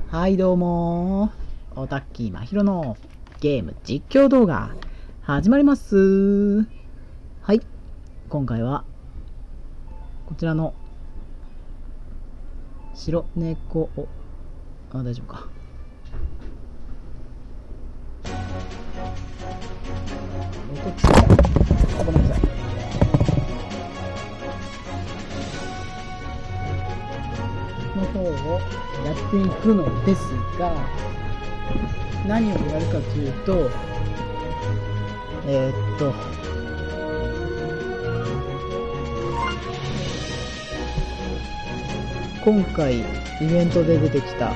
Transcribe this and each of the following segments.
はいどうもー、オタッキーまひろのゲーム実況動画始まります。はい、今回はこちらの白猫を大丈夫か。音ついた。ごめんなさい。の方をやっていくのですが、何をやるかというと、今回イベントで出てきた、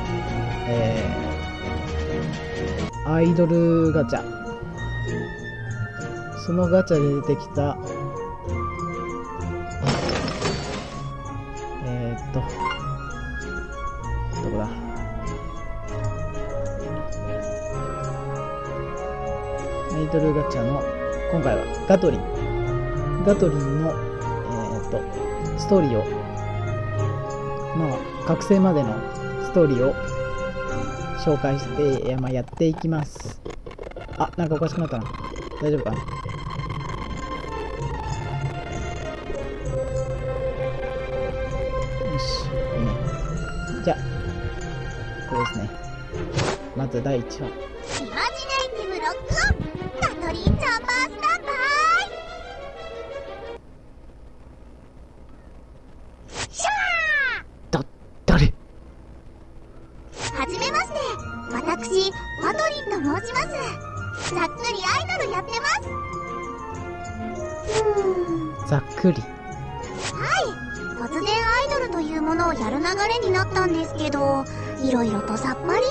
アイドルガチャ、そのガチャで出てきたどこだ、アイドルガチャの今回はガトリンのストーリーを、覚醒までのストーリーを紹介して、やっていきます。あ、なんかおかしくなったな。大丈夫かな。よし、いいね。じゃあこれですね。まず第1話。イマジネイティブロックオン、ガトリンチャンバースタンバイ。シャー。誰？はじめまして、私ガトリンと申します。ざっくりアイドルやってます。ざっくり。突然アイドルというものをやる流れになったんですけど、いろいろとさっぱりで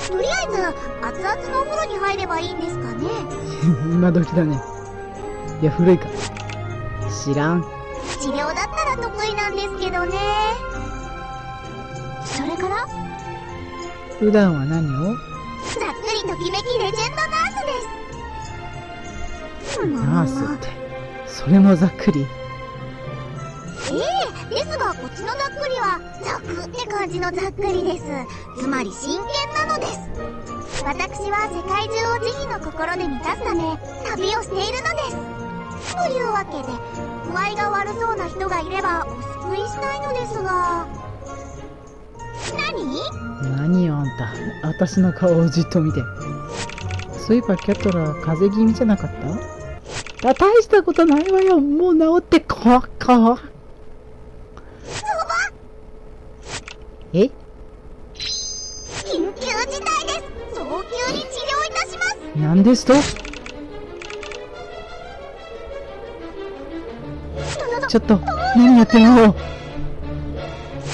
とりあえず熱々のお風呂に入ればいいんですかね。今時だね。いや、古いか知らん。治療だったら得意なんですけどね。それから普段は何を？ざっくりときめきレジェンドナースです。ナースってそれもざっくり。ですが、こっちのざっくりはザクって感じのざっくりです。つまり真剣なのです。私は世界中を慈悲の心で満たすため旅をしているのです。というわけで、具合が悪そうな人がいればお救いしたいのですが。何よあんた、私の顔をじっと見て。そういえばキャトラ風邪気味じゃなかった？大したことないわよ。もう治ってこ。え？緊急事態です。早急に治療いたします。何ですと？ちょっと何やってんの？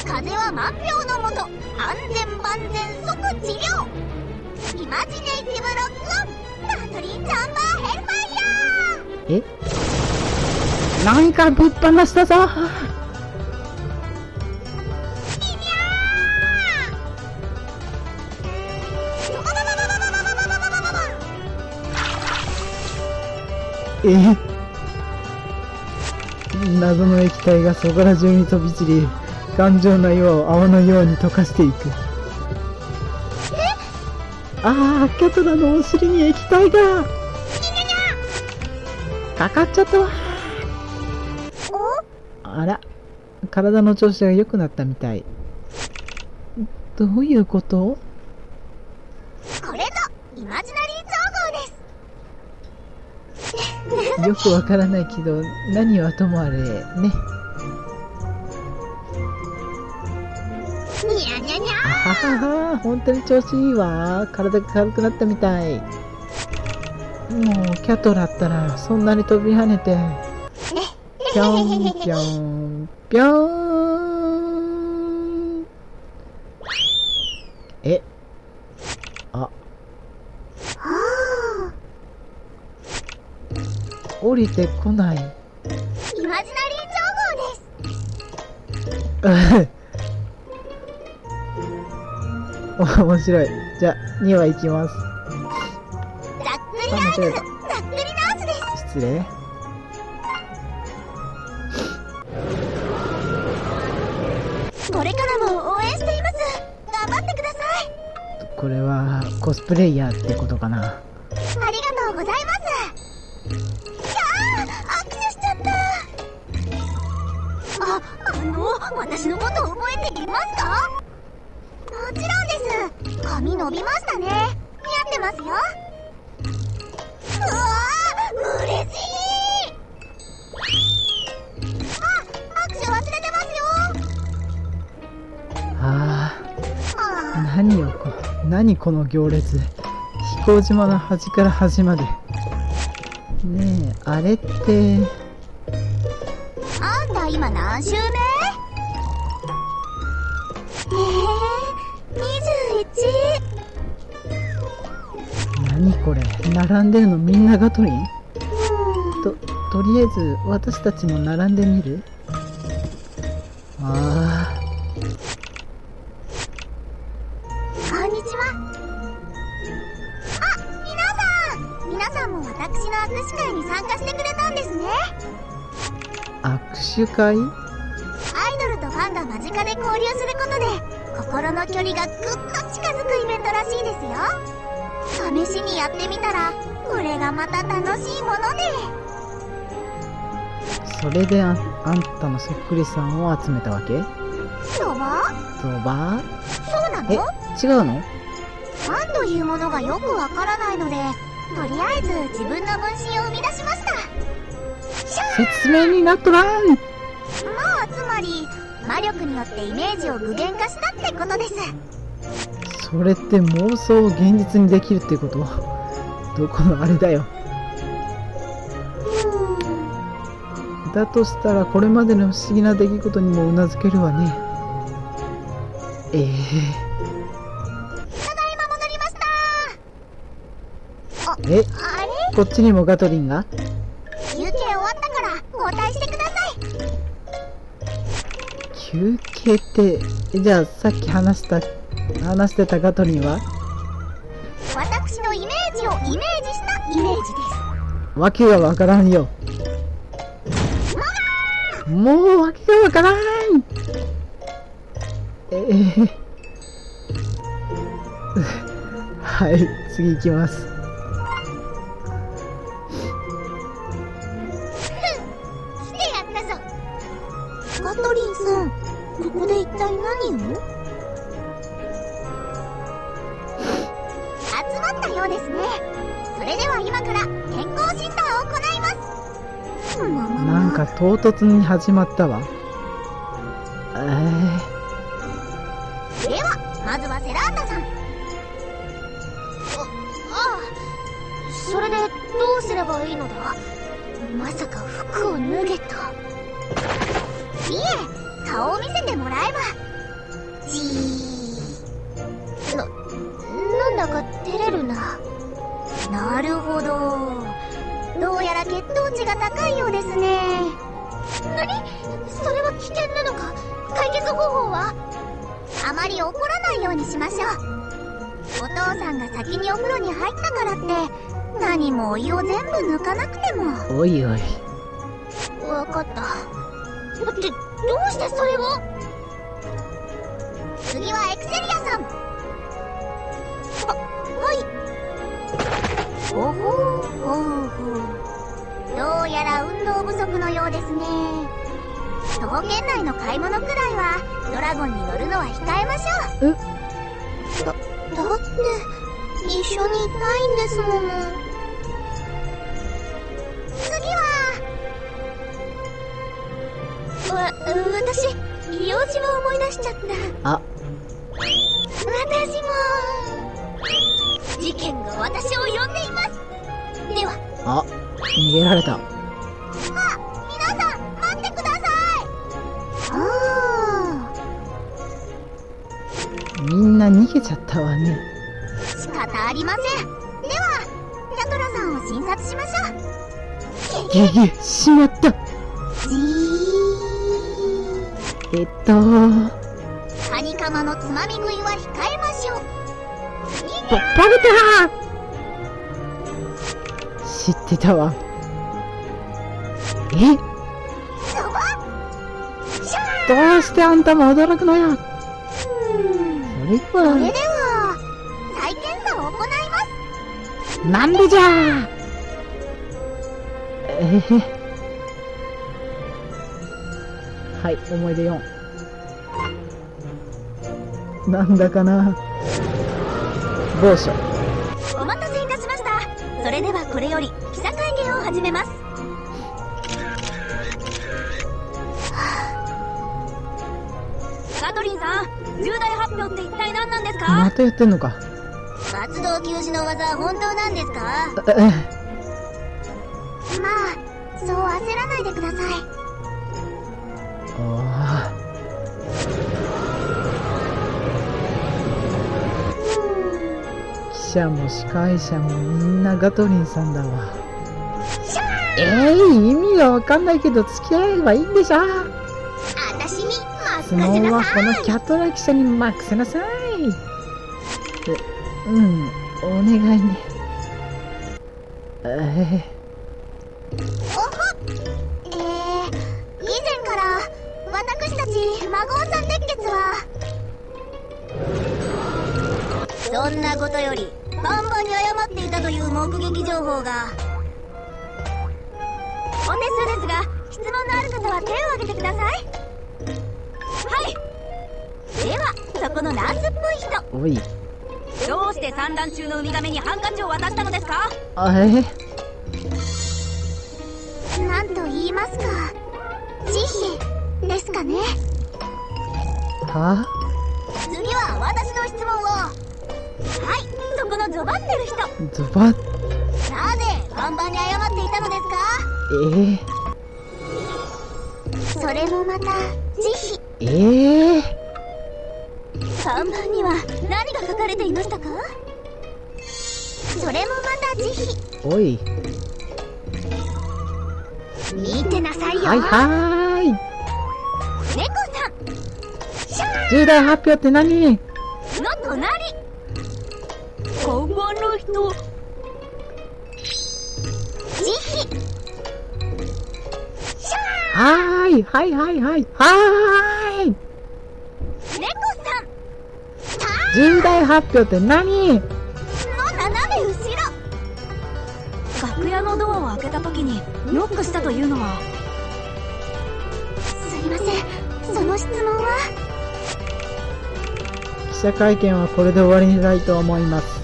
風邪は万病のもと、安全万全即治療。イマジネイティブロックオン、ガトリンチャンバーヘルファイヤー。え？何かぶっ放したぞ。謎の液体がそこら中に飛び散り、頑丈な岩を泡のように溶かしていく。ああ、キャトラのお尻に液体がかかっちゃったわ。あら、体の調子が良くなったみたい。どういうこと？これぞイマジナリー調合です。よくわからないけど、何はともあれね。にゃにゃにゃあははは、本当に調子いいわ。体が軽くなったみたい。もうキャトラったらそんなに飛び跳ねて、ぴょんぴょんぴょん。あ、降りてこない。イマジナリー調合です。面白い。じゃあ2話いきます。ざっくりアイドル、ざっくりナースです。失礼。これからも応援しています。頑張ってこれはコスプレイヤーってことかな。ありがとうございます。握手しちゃった。私のこと覚えていますか？もちろんです。髪伸びましたね。似合ってますよ。うわー、嬉しい。握手忘れてますよ。何この行列。飛行島の端から端まで。ねえ、あれって。あんた今何周目？21。何これ、並んでるのみんなガトリン？とりあえず私たちも並んでみる？こんにちは。皆さんも私の握手会に参加してくれたんですね。握手会？アイドルとファンが間近で交流することで心の距離がぐっと近づくイベントらしいですよ。試しにやってみたらこれがまた楽しいもので。それであんたのそっくりさんを集めたわけ？そば？そうなの？違うの？ファンというものがよくわからないので、とりあえず自分の分身を生み出しました。説明になっとらん。つまり魔力によってイメージを具現化したってことです。それって妄想を現実にできるってこと？どこのあれだよ。だとしたらこれまでの不思議な出来事にもうなずけるわね。ただいま戻りました。あれ？こっちにもガトリンが？休憩終わったから交代してください。休憩って、じゃあさっき話してたガトリンは？私のイメージをイメージしたイメージです。わけがわからんよ。もうわけがわからん。はい、次行きます。来てやったぞ。ガトリンさん、ここで一体何を？集まったようですね。それでは今から健康診断を行います。なんか唐突に始まったわ。ではまずはセラータさん。それでどうすればいいのだ？まさか服を脱げた？いえ、顔を見せてもらえば。なんだか照れるな。なるほど。どうやら血糖値が高いようですね。それは危険なのか？解決方法は？あまり怒らないようにしましょう。お父さんが先にお風呂に入ったからって何もお湯を全部抜かなくても。おいおい。わかった。ってどうしてそれを？次はエクセリアさん。はい。ほう。どうやら運動不足のようですね。徒歩圏内の買い物くらいはドラゴンに乗るのは控えましょう。だって一緒にいたいんですもの。次は私用事を思い出しちゃった。私も事件が私を呼んでいます。では。逃げられた。皆さん待ってください。みんな逃げちゃったわね。仕方ありません。ではラトラさんを診察しましょう。しまった。カニカマのつまみ食いは控えましょう。バレた。知ってたわ。どうしてあんたも驚くのよ。それではなんでじゃー。はい、思い出4。なんだかな。某所。お待たせいたしました。それではこれより記者会見を始めます。ガトリンさん、重大発表って一体何なんですか？またやってんのか。活動休止の技は本当なんですか？まあ、そう焦らないでください。記者も司会者もみんなガトリンさんだわ。意味がわかんないけど付き合えばいいんでしょ。あたしに質問はこのキャトラ記者に任せなさい。お願いね。おほ以前から私たち魔豪さん熱血はそんなことより看板に誤っていたという目撃情報が。お手数ですが、質問のある方は手を挙げてください。はい。ではそこのランスっぽい人、おい、どうして産卵中のウミガメにハンカチを渡したのですか？なんと言いますか、慈悲ですかね。は？次は私の質問を。はい、そこのゾバってる人、ゾバ？なぜ看板に誤っていたのですか？それもまた慈悲。看板には何が書かれていましたか？それもまた慈悲。おい、見てなさいよ。はいはーい。猫さん、重大発表って何？の隣、看板の人、慈悲。はいはいはいはいはーい。猫さん、重大発表って何？の斜め後ろ。楽屋のドアを開けた時にノックしたというのは。すいません、その質問は。記者会見はこれで終わりにしたいと思います。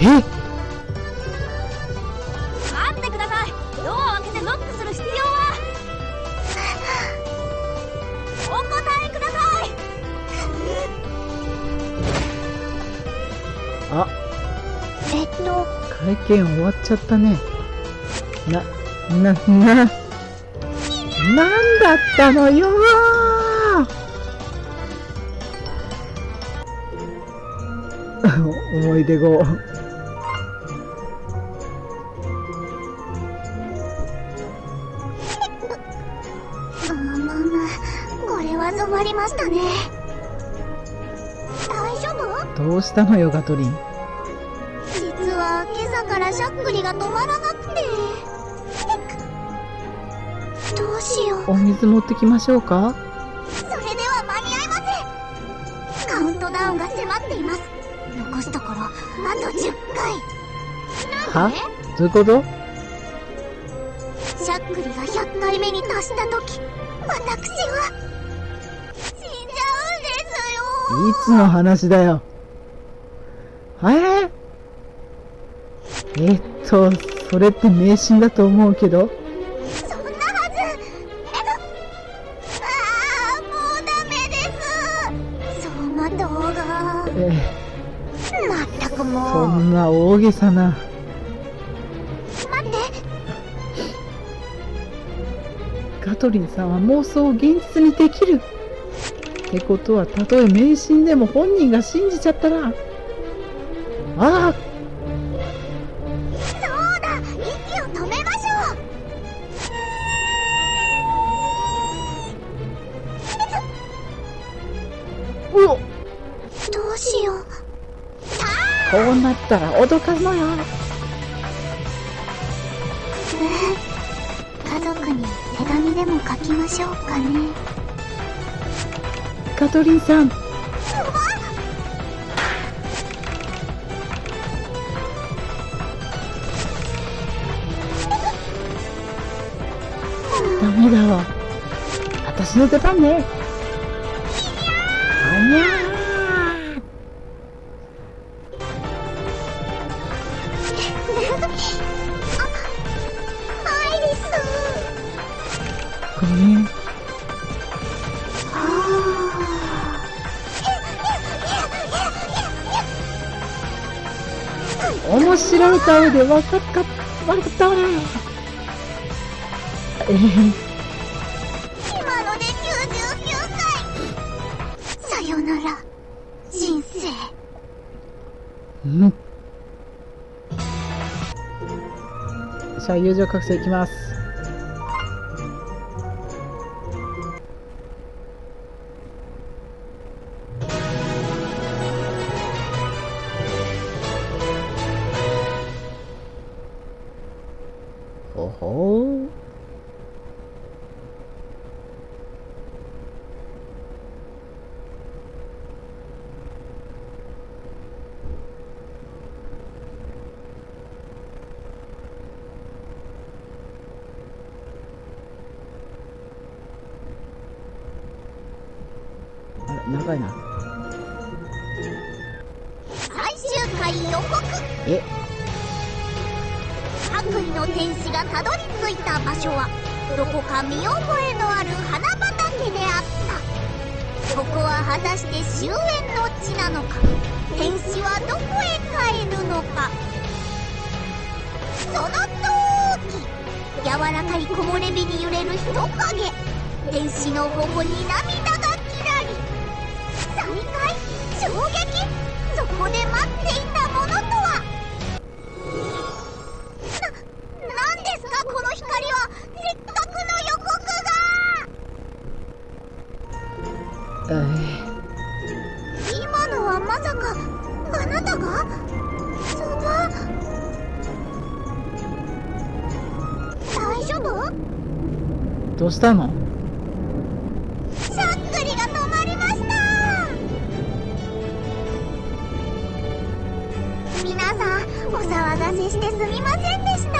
待ってください。ドアを開けてノックする必要は。お答えください。あ、会見終わっちゃったね。なんだったのよー。思い出5。これは染まりましたね。大丈夫？どうしたのよガトリン。実は今朝からしゃっくりが止まらなくて。どうしよう。お水持ってきましょうか？それでは間に合いません。カウントダウンが迫っています。残すところあと10回。は？どういうこと？しゃっくりが100回目に達した時、私は死んじゃうんですよ。いつの話だよ。それって迷信だと思うけど。そんなはず。もうダメです。走馬灯が。まったくもう。そんな大げさな。待って。ガトリンさんは妄想を現実にできるってことは、たとえ迷信でも本人が信じちゃったら、そうだ、息を止めましょう。うおっ、どうしよう。こうなったら脅かすのよ。家族に手紙でも書きましょうかね。ガトリンさん、雨だわ。私の出番ね。あにゃアイリス。ー。ごめん。面白い顔でわかったわね。今ので99歳。さよなら、人生。うん。さあ、友情覚醒いきます。ほほー。あれ、長いな。最終回予告。え、白衣の天使がたどり着いた場所はどこか見覚えのある花畑であった。ここは果たして終焉の地なのか、天使はどこへ帰るのか。その時、柔らかい木漏れ日に揺れる人影。天使の頬に涙がキラリ。再会、衝撃。そこで待っていたものとは。なんですかこの光は。せっかくの予告が。今のはまさかあなたがそば。大丈夫？どうしたの？しゃっくりが止まりました。皆さんお騒がせしてすみませんでした。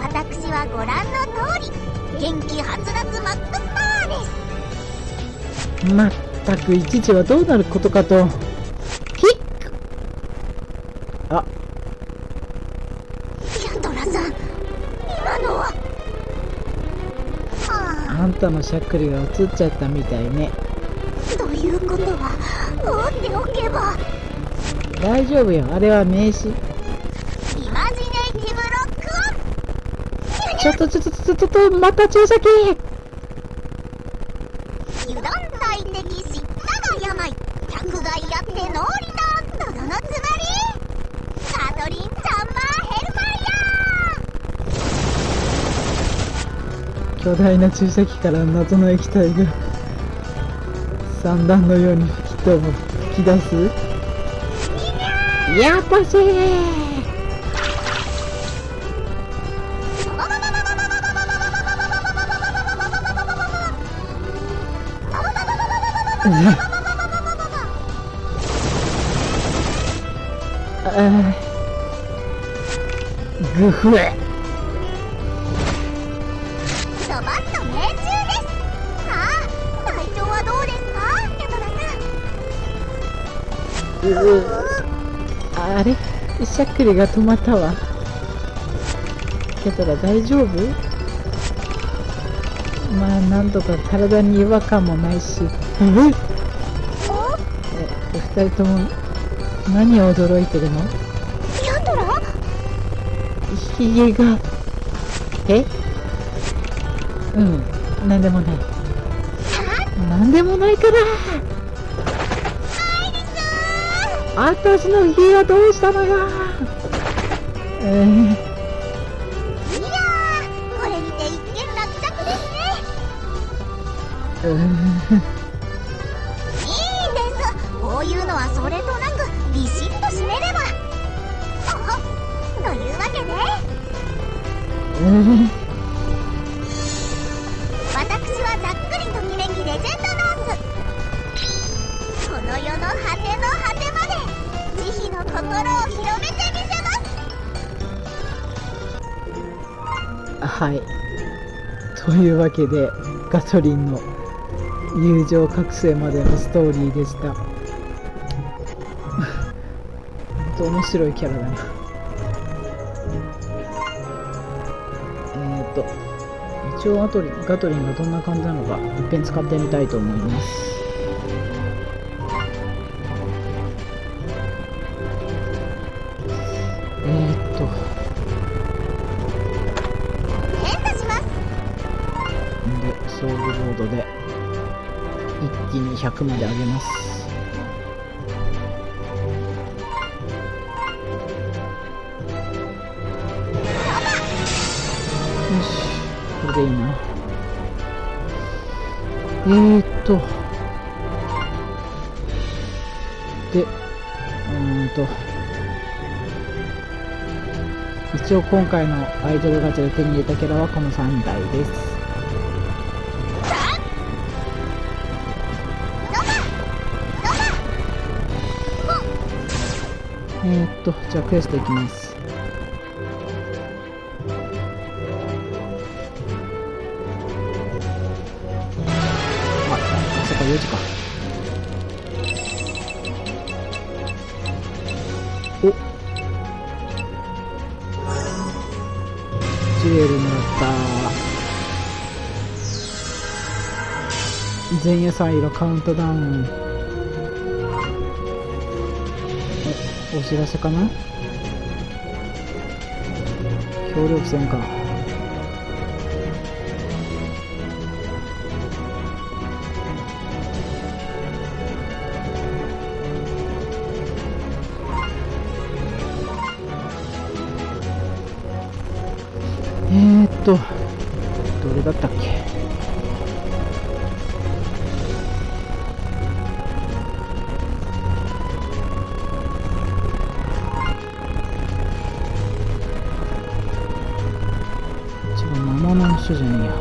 私はご覧の通り元気はつらつマックスパワーです。まったく一時はどうなることかと。ヒック。あ、ヤトラさん、今のは。あんたのしゃっくりが映っちゃったみたいね。ということは放っておけば。大丈夫よ、あれは名刺。イマジネイティブロックオン。ちょっと、また注射器。油断大敵知ったが病。客がやってノーリのとどのつまり。カトリン・チャンバー・ヘルマイヤー。巨大な注射器から謎の液体が散弾のように吹き出す。やっぱしグフエ。ドバッと命中です。さあ、体調はどうですか、ヤトラさん。あれ、しゃっくりが止まったわ。ケトラ大丈夫？まあなんとか体に違和感もないし。二人とも何を驚いてるの？ヤトラ？ひげが。うん、なんでもない。なんでもないから。私のひげはどうしたのよ。いやー、これにて一件落着ですね。いいんです。こういうのはそれとなくビシッと締めれば。というわけで、私はざっくりときめきレジェンドノース。この世の果ての果てまで慈悲の心を広めてみせます。はい。というわけでガトリンの友情覚醒までのストーリーでした。ほんと面白いキャラだな。一応ガトリンがどんな感じなのか一遍使ってみたいと思います。ソウルボードで一気に100まで上げます。よし、これでいいな。で、一応今回のアイドルガチャで手に入れたキャラはこの3体です。じゃあクエストいきます。あ、そっか、4時か。お、ジュエルもらった。前夜祭色カウントダウン。お知らせかな。協力戦か。どれだったっけ。魔物の主じゃねえや。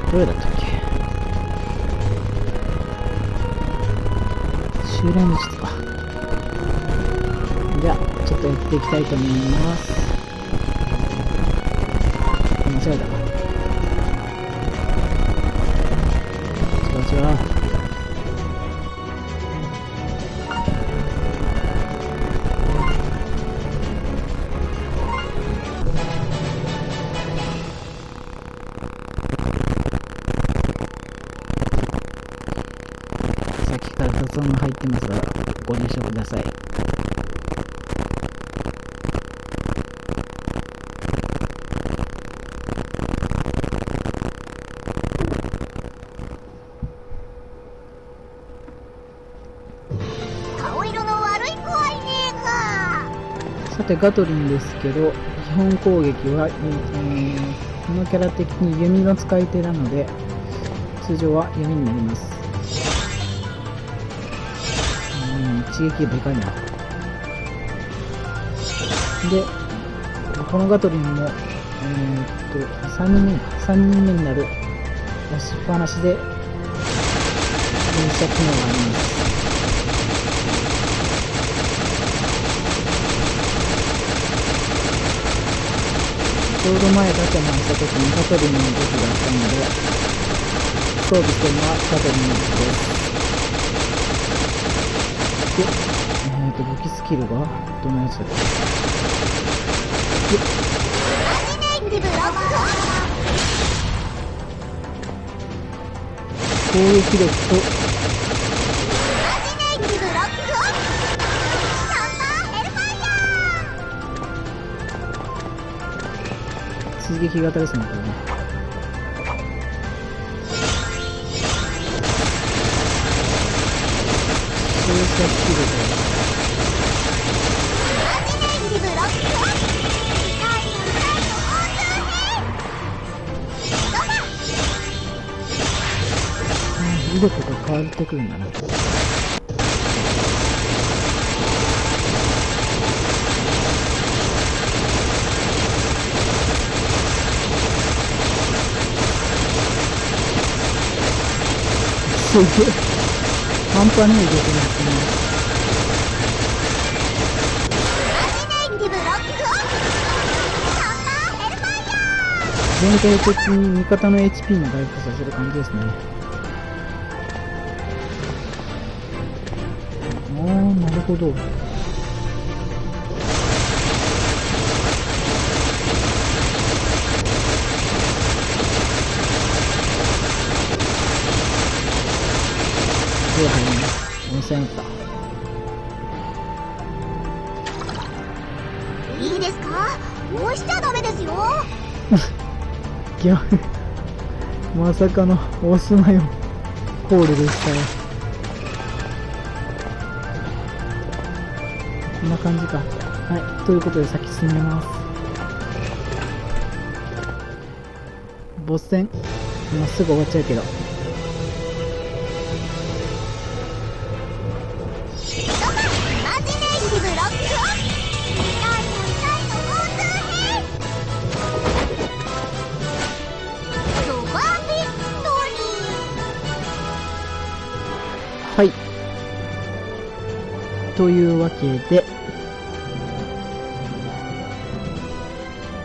どれだったっけ。修練術か。じゃあちょっとやっていきたいと思います。間違えた。違う。さっきから雑音が入ってますがご了承ください。顔色の悪い子はいねえか。さてガトリンですけど、基本攻撃は、このキャラ的に弓の使い手なので通常は弓になります。一撃でかいな。で、このガトリンも3人目になる押しっぱなしで連射機能があります。ちょうど前ガチャ回した時にガトリンの動きがあったので装備してるのはガトリンです。で、武器スキルがどんなやつだっけ。攻撃力と追撃型ですね、これね。操作スキルで追撃威力が変わってくるんだな。すげえ半端ねえ動きになってね。全体的に味方の HP も回復させる感じですね。ああ、なるほど。で、入ります。温泉打った。いいですか？押しちゃダメですよ。逆まさかの押すなよコールでしたよ。こんな感じか。はい、ということで先進めます。ボス戦もうすぐ終わっちゃうけど、はい。というわけで、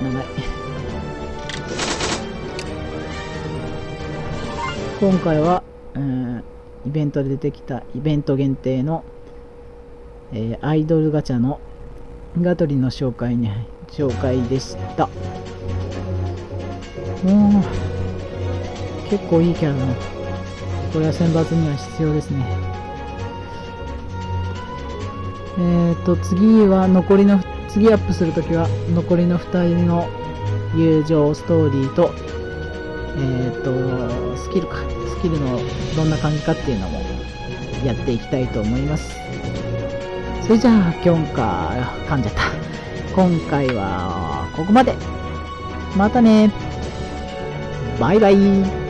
長い。今回は、イベントで出てきたイベント限定の、アイドルガチャのガトリの紹介でした。もう結構いいキャラだな。これは選抜には必要ですね。次アップするときは残りの2人の友情ストーリーと、スキルのどんな感じかっていうのもやっていきたいと思います。それじゃあ今回はここまで。またね。バイバイ。